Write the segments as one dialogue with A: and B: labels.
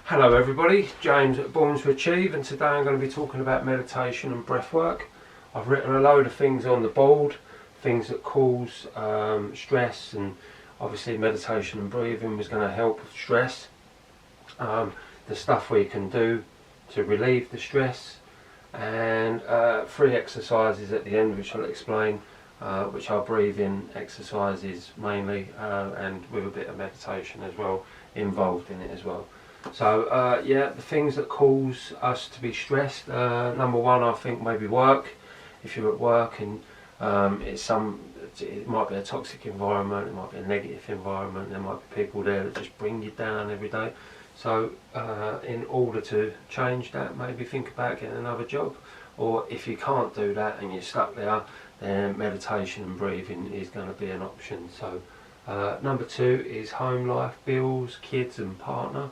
A: Hello everybody, James at Born to Achieve, and today I'm going to be talking about meditation and breath work. I've written a load of things on the board, things that cause stress, and obviously meditation and breathing was going to help with stress. The stuff we can do to relieve the stress, and 3 exercises at the end which I'll explain, which are breathing exercises mainly, and with a bit of meditation as well involved in it as well. So yeah, the things that cause us to be stressed, number one I think maybe work. If you're at work and it might be a toxic environment, it might be a negative environment, there might be people there that just bring you down every day. So in order to change that, maybe think about getting another job, or if you can't do that and you're stuck there, then meditation and breathing is going to be an option. So number 2 is home life, bills, kids and partner.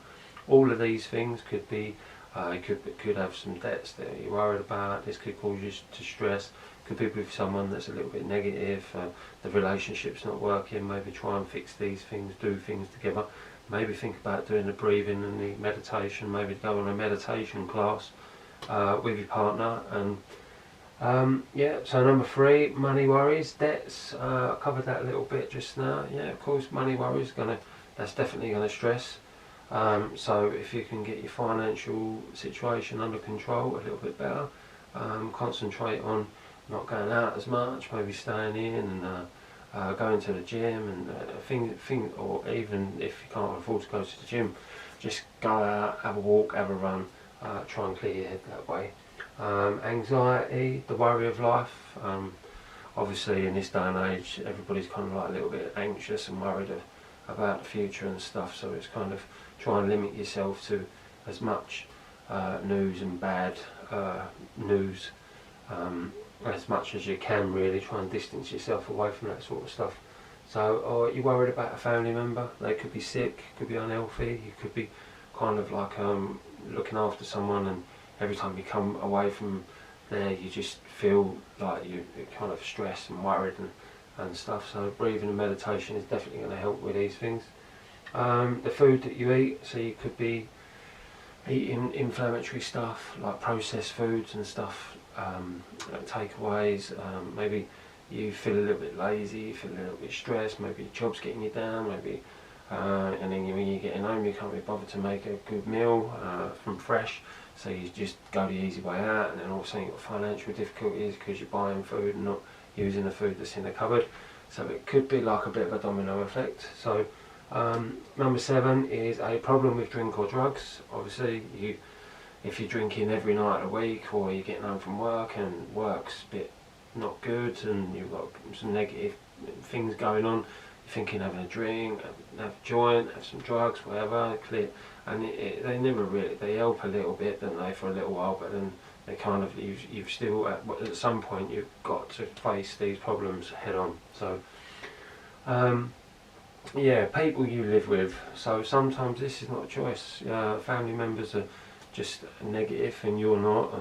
A: All of these things could be, could have some debts that you're worried about. This could cause you to stress. Could be with someone that's a little bit negative. The relationship's not working. Maybe try and fix these things. Do things together. Maybe think about doing the breathing and the meditation. Maybe go on a meditation class with your partner. And yeah. So number 3, money worries, debts. I covered that a little bit just now. Yeah, of course, money worries that's definitely gonna stress. So if you can get your financial situation under control a little bit better, concentrate on not going out as much, maybe staying in and going to the gym and or even if you can't afford to go to the gym, just go out, have a walk, have a run, try and clear your head that way. Anxiety, the worry of life. Obviously in this day and age everybody's kind of like a little bit anxious and worried about the future and stuff, so it's kind of try and limit yourself to as much news and bad news as much as you can, really. Try and distance yourself away from that sort of stuff. So, or you're worried about a family member, they could be sick, could be unhealthy, you could be kind of like looking after someone, and every time you come away from there you just feel like you're kind of stressed and worried and stuff. So breathing and meditation is definitely going to help with these things. The food that you eat, so you could be eating inflammatory stuff like processed foods and stuff, takeaways. Maybe you feel a little bit lazy, you feel a little bit stressed, maybe your job's getting you down, maybe and then when you're getting home you can't be bothered to make a good meal from fresh, so you just go the easy way out, and then all of a sudden you've got financial difficulties because you're buying food and not using the food that's in the cupboard. So it could be like a bit of a domino effect. So number 7 is a problem with drink or drugs. Obviously if you're drinking every night a week, or you're getting home from work and work's a bit not good and you've got some negative things going on, you're thinking having a drink, have a joint, have some drugs, whatever, clear, and they never really, they help a little bit, don't they, for a little while, but then they kind of, you've still, at some point you've got to face these problems head on. So yeah, people you live with, so sometimes this is not a choice. Family members are just negative and you're not,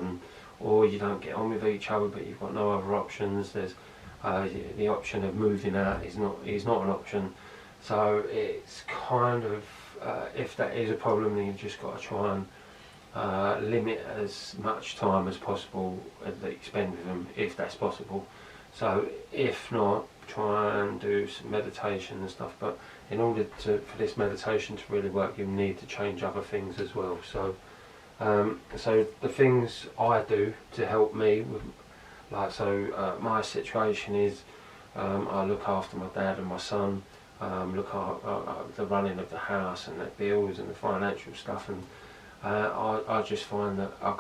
A: or you don't get on with each other but you've got no other options. There's the option of moving out is not an option. So it's kind of, if that is a problem, then you've just got to try and limit as much time as possible that you spend with them, if that's possible. So if not, try and do some meditation and stuff, but in order for this meditation to really work, you need to change other things as well. So so the things I do to help me with, my situation is I look after my dad and my son, look after the running of the house and the bills and the financial stuff, and I just find that I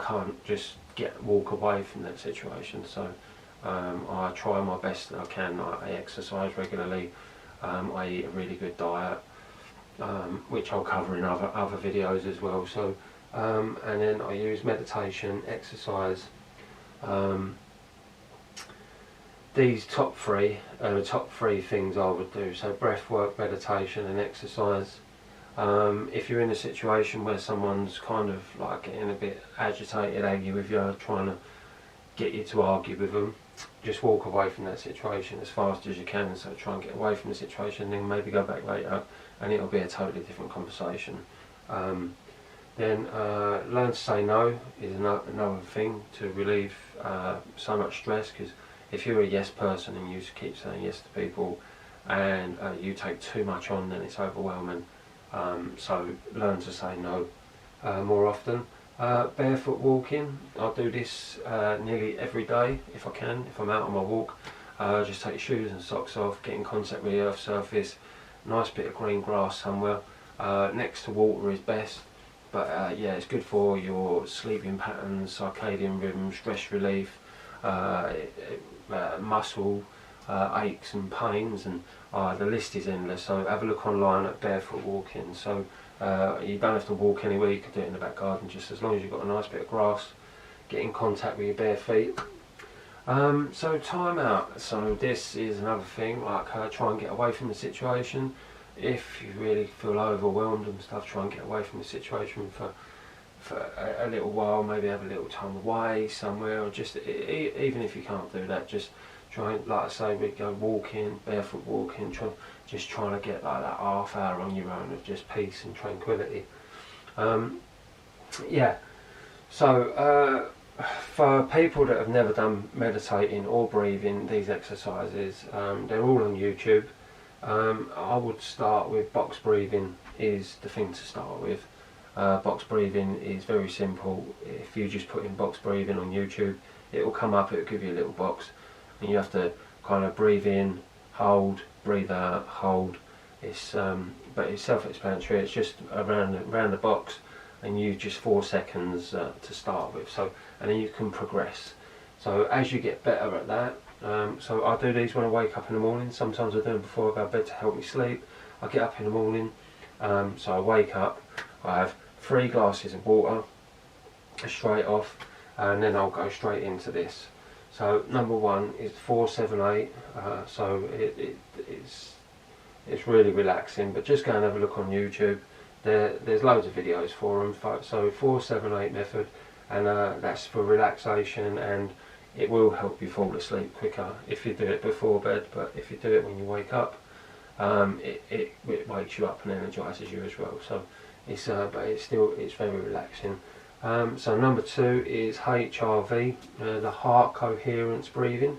A: can't just walk away from that situation. So I try my best that I can. I exercise regularly, I eat a really good diet, which I'll cover in other videos as well. So and then I use meditation, exercise. These top 3 are the top 3 things I would do. So breath work, meditation and exercise. If you're in a situation where someone's kind of like getting a bit agitated, angry with you, trying to get you to argue with them, just walk away from that situation as fast as you can. So try and get away from the situation, then maybe go back later and it'll be a totally different conversation. Then learn to say no is another thing to relieve so much stress, because if you're a yes person and you just keep saying yes to people and you take too much on, then it's overwhelming. So learn to say no more often. Barefoot walking, I'll do this nearly every day if I can, if I'm out on my walk. Just take shoes and socks off, get in contact with the earth's surface, nice bit of green grass somewhere. Next to water is best, but yeah, it's good for your sleeping patterns, circadian rhythm, stress relief, muscle aches and pains, and the list is endless. So have a look online at barefoot walking. So you don't have to walk anywhere, you can do it in the back garden, just as long as you've got a nice bit of grass, get in contact with your bare feet. So time out. So this is another thing, like try and get away from the situation. If you really feel overwhelmed and stuff, try and get away from the situation for a little while, maybe have a little time away somewhere, or just even if you can't do that, just try and, like I say, we go walking, barefoot walking, just trying to get like that half hour on your own of just peace and tranquility. Yeah, so for people that have never done meditating or breathing, these exercises, they're all on YouTube. I would start with box breathing is the thing to start with. Box breathing is very simple. If you just put in box breathing on YouTube, it will come up, it will give you a little box, and you have to kind of breathe in, hold, breathe out, hold. It's but it's self-explanatory. It's just around the box, and you just 4 seconds to start with. So, and then you can progress. So as you get better at that, so I do these when I wake up in the morning. Sometimes I do them before I go to bed to help me sleep. I get up in the morning, so I wake up, I have 3 glasses of water straight off, and then I'll go straight into this. So number 1 is 478. So it's really relaxing, but just go and have a look on YouTube. There's loads of videos for them. So 478 method, and that's for relaxation, and it will help you fall asleep quicker if you do it before bed. But if you do it when you wake up, it wakes you up and energises you as well. So it's but it's very relaxing. So number 2 is HRV, the heart coherence breathing.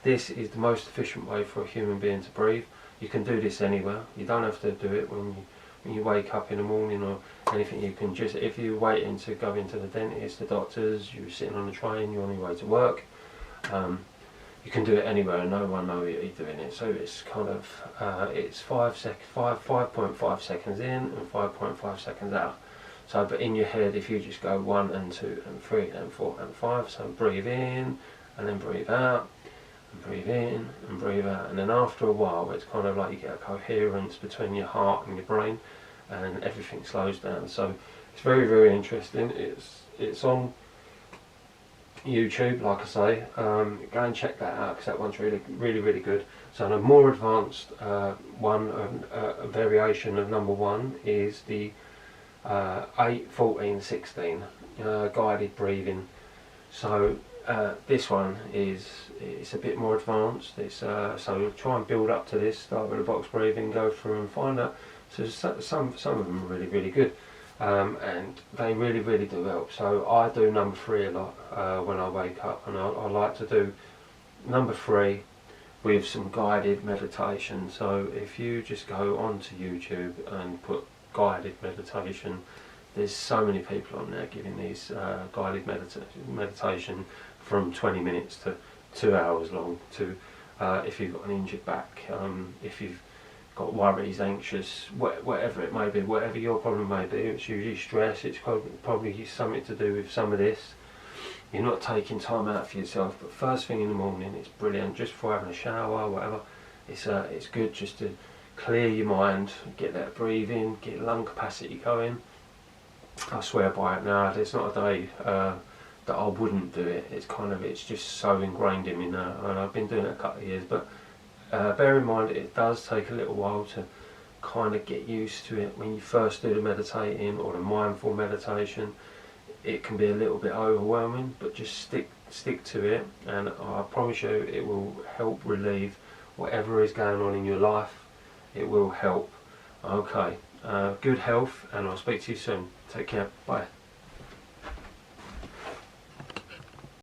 A: This is the most efficient way for a human being to breathe. You can do this anywhere. You don't have to do it when you wake up in the morning or anything. You can just, if you're waiting to go into the dentist, the doctors, you're sitting on the train, you're on your way to work, you can do it anywhere and no one knows you're doing it. So it's kind of it's 5.5 seconds in and 5.5 seconds out. So, but in your head, if you just go 1 and 2 and 3 and 4 and 5, so breathe in and then breathe out, and breathe in and breathe out, and then after a while, it's kind of like you get a coherence between your heart and your brain, and everything slows down. So it's very, very interesting. It's on YouTube, like I say. Go and check that out, because that one's really, really, really good. So a more advanced one, a variation of number 1 is the 8, 14, 16 guided breathing. So this one it's a bit more advanced. It's so try and build up to this. Start with the box breathing, go through and find out. So some of them are really, really good, and they really, really do help. So I do number 3 a lot when I wake up, and I like to do number 3 with some guided meditation. So if you just go onto YouTube and put guided meditation, there's so many people on there giving these guided meditation from 20 minutes to 2 hours long, to if you've got an injured back, if you've got worries, anxious, whatever it may be, whatever your problem may be. It's usually stress, it's probably something to do with some of this. You're not taking time out for yourself, but first thing in the morning, it's brilliant, just before having a shower, whatever. It's good just to clear your mind, get that breathing, get lung capacity going. I swear by it now. There's not a day that I wouldn't do it. It's just so ingrained in me now, and I've been doing it a couple of years. But bear in mind, it does take a little while to kind of get used to it. When you first do the meditating or the mindful meditation, it can be a little bit overwhelming, but just stick to it, and I promise you it will help relieve whatever is going on in your life. It will help. Okay, good health, and I'll speak to you soon. Take care. Bye.